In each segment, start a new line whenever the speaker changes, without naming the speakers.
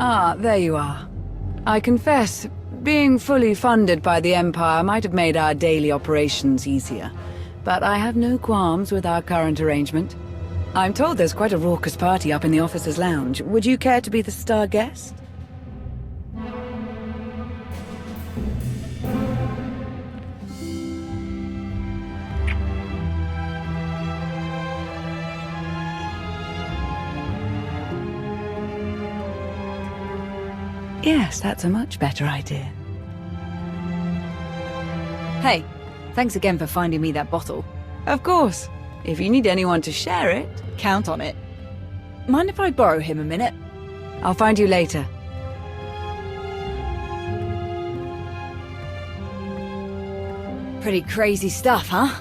Ah, there you are. I confess, being fully funded by the Empire might have made our daily operations easier, but I have no qualms with our current arrangement. I'm told there's quite a raucous party up in the officers' lounge. Would you care to be the star guest? Yes, that's a much better idea.
Hey, thanks again for finding me that bottle.
Of course. If you need anyone to share it...
Count on it. Mind if I borrow him a minute?
I'll find you later.
Pretty crazy stuff, huh?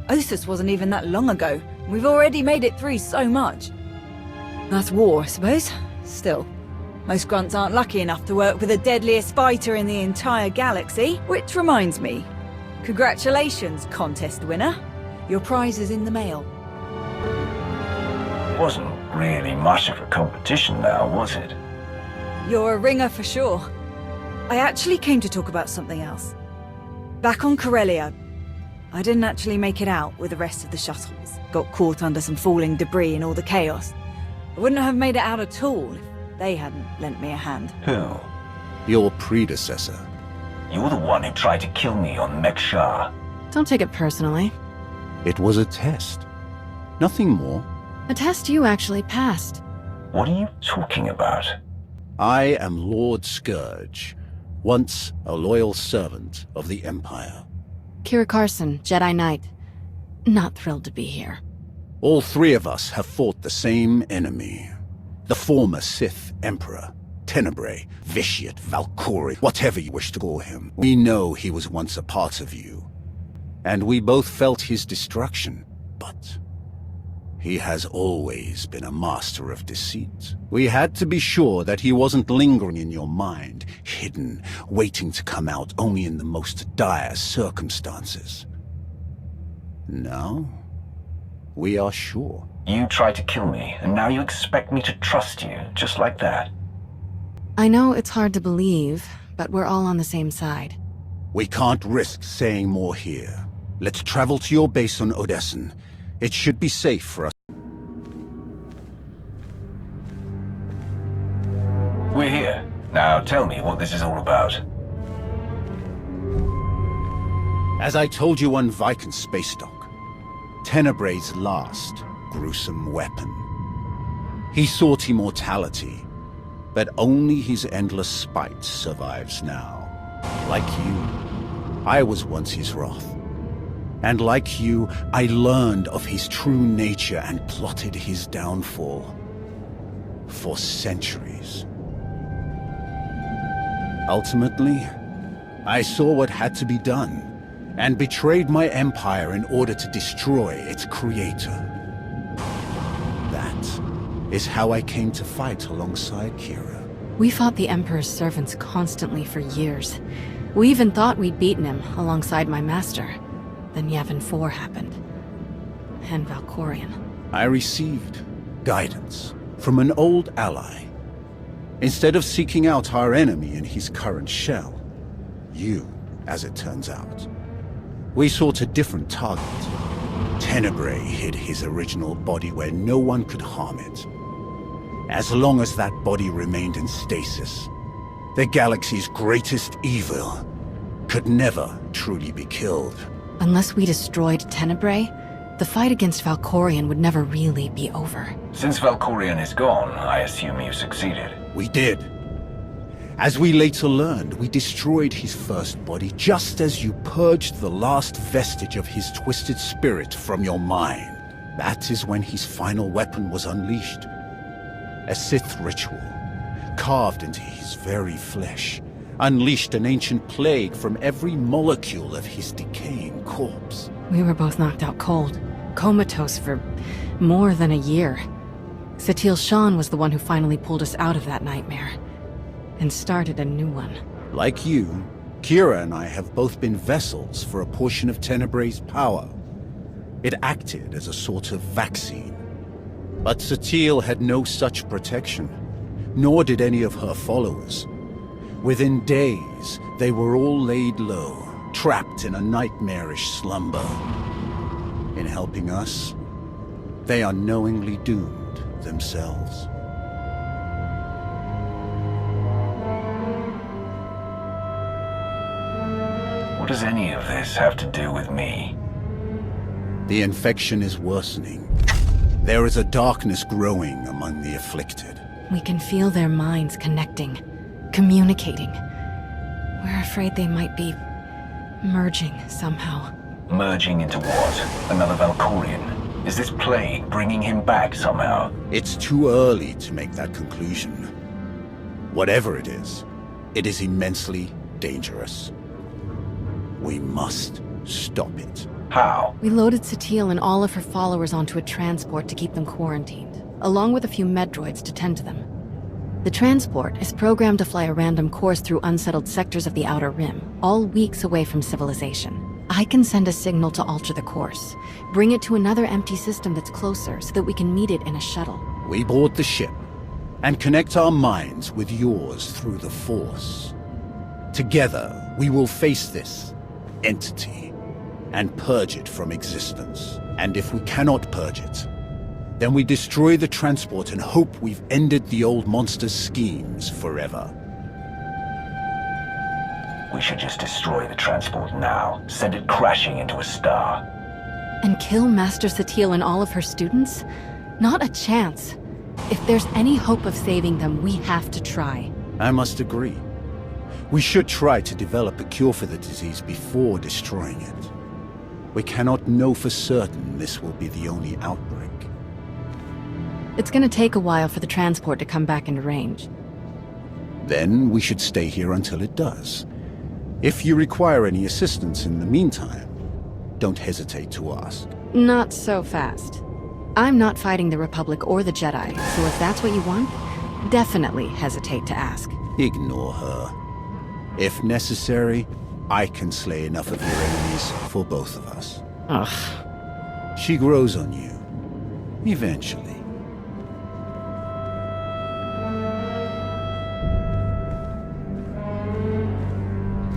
Osus wasn't even that long ago. We've already made it through so much. That's war, I suppose. Still, most grunts aren't lucky enough to work with the deadliest fighter in the entire galaxy. Which reminds me, congratulations, contest winner. Your prize is in the mail.
Wasn't really much of a competition now, was it?
You're a ringer for sure. I actually came to talk about something else. Back on Corellia, I didn't actually make it out with the rest of the shuttles. Got caught under some falling debris and all the chaos. I wouldn't have made it out at all if they hadn't lent me a hand.
Who?
Your predecessor.
You're the one who tried to kill me on Mek-Shar.
Don't take it personally.
It was a test. Nothing more.
A test you actually passed.
What are you talking about?
I am Lord Scourge, once a loyal servant of the Empire.
Kira Carson, Jedi Knight. Not thrilled to be here.
All three of us have fought the same enemy. The former Sith Emperor, Tenebrae, Vitiate, Valkyrie, whatever you wish to call him. We know he was once a part of you. And we both felt his destruction, but he has always been a master of deceit. We had to be sure that he wasn't lingering in your mind, hidden, waiting to come out only in the most dire circumstances. Now, we are sure.
You tried to kill me, and now you expect me to trust you, just like that.
I know it's hard to believe, but we're all on the same side.
We can't risk saying more here. Let's travel to your base on Odessen. It should be safe for us.
We're here. Now tell me what this is all about.
As I told you on Viken Space Dock, Tenebrae's last gruesome weapon. He sought immortality, but only his endless spite survives now. Like you, I was once his wrath. And like you, I learned of his true nature and plotted his downfall. For centuries. Ultimately, I saw what had to be done, and betrayed my empire in order to destroy its creator. That is how I came to fight alongside Kira.
We fought the Emperor's servants constantly for years. We even thought we'd beaten him alongside my master. Then Yavin 4 happened. And Valkorion.
I received guidance from an old ally. Instead of seeking out our enemy in his current shell, you, as it turns out, we sought a different target. Tenebrae hid his original body where no one could harm it. As long as that body remained in stasis, the galaxy's greatest evil could never truly be killed.
Unless we destroyed Tenebrae, the fight against Valkorion would never really be over.
Since Valkorion is gone, I assume you succeeded.
We did. As we later learned, we destroyed his first body just as you purged the last vestige of his twisted spirit from your mind. That is when his final weapon was unleashed. A Sith ritual, carved into his very flesh, unleashed an ancient plague from every molecule of his decaying corpse.
We were both knocked out cold, comatose for more than a year. Satil Shan was the one who finally pulled us out of that nightmare, and started a new one.
Like you, Kira and I have both been vessels for a portion of Tenebrae's power. It acted as a sort of vaccine. But Satil had no such protection. nor did any of her followers. Within days, they were all laid low, trapped in a nightmarish slumber. In helping us, they are knowingly doomed themselves.
What does any of this have to do with me?
The infection is worsening. There is a darkness growing among the afflicted.
We can feel their minds connecting, communicating. We're afraid they might be merging somehow.
Merging into what? Another Valkorian? Is this plague bringing him back somehow?
It's too early to make that conclusion. Whatever it is immensely dangerous. We must stop it.
How?
We loaded Satil and all of her followers onto a transport to keep them quarantined, along with a few med droids to tend to them. The transport is programmed to fly a random course through unsettled sectors of the Outer Rim, all weeks away from civilization. I can send a signal to alter the course, bring it to another empty system that's closer so that we can meet it in a shuttle.
We board the ship and connect our minds with yours through the Force. Together, we will face this entity and purge it from existence. And if we cannot purge it, then we destroy the transport and hope we've ended the old monster's schemes forever.
We should just destroy the transport now. Send it crashing into a star.
And kill Master Satil and all of her students? Not a chance. If there's any hope of saving them, we have to try.
I must agree. We should try to develop a cure for the disease before destroying it. We cannot know for certain this will be the only outbreak.
It's gonna take a while for the transport to come back into range.
Then we should stay here until it does. If you require any assistance in the meantime, don't hesitate to ask.
Not so fast. I'm not fighting the Republic or the Jedi, so if that's what you want, definitely hesitate to ask.
Ignore her. If necessary, I can slay enough of your enemies for both of us.
Ugh.
She grows on you. Eventually.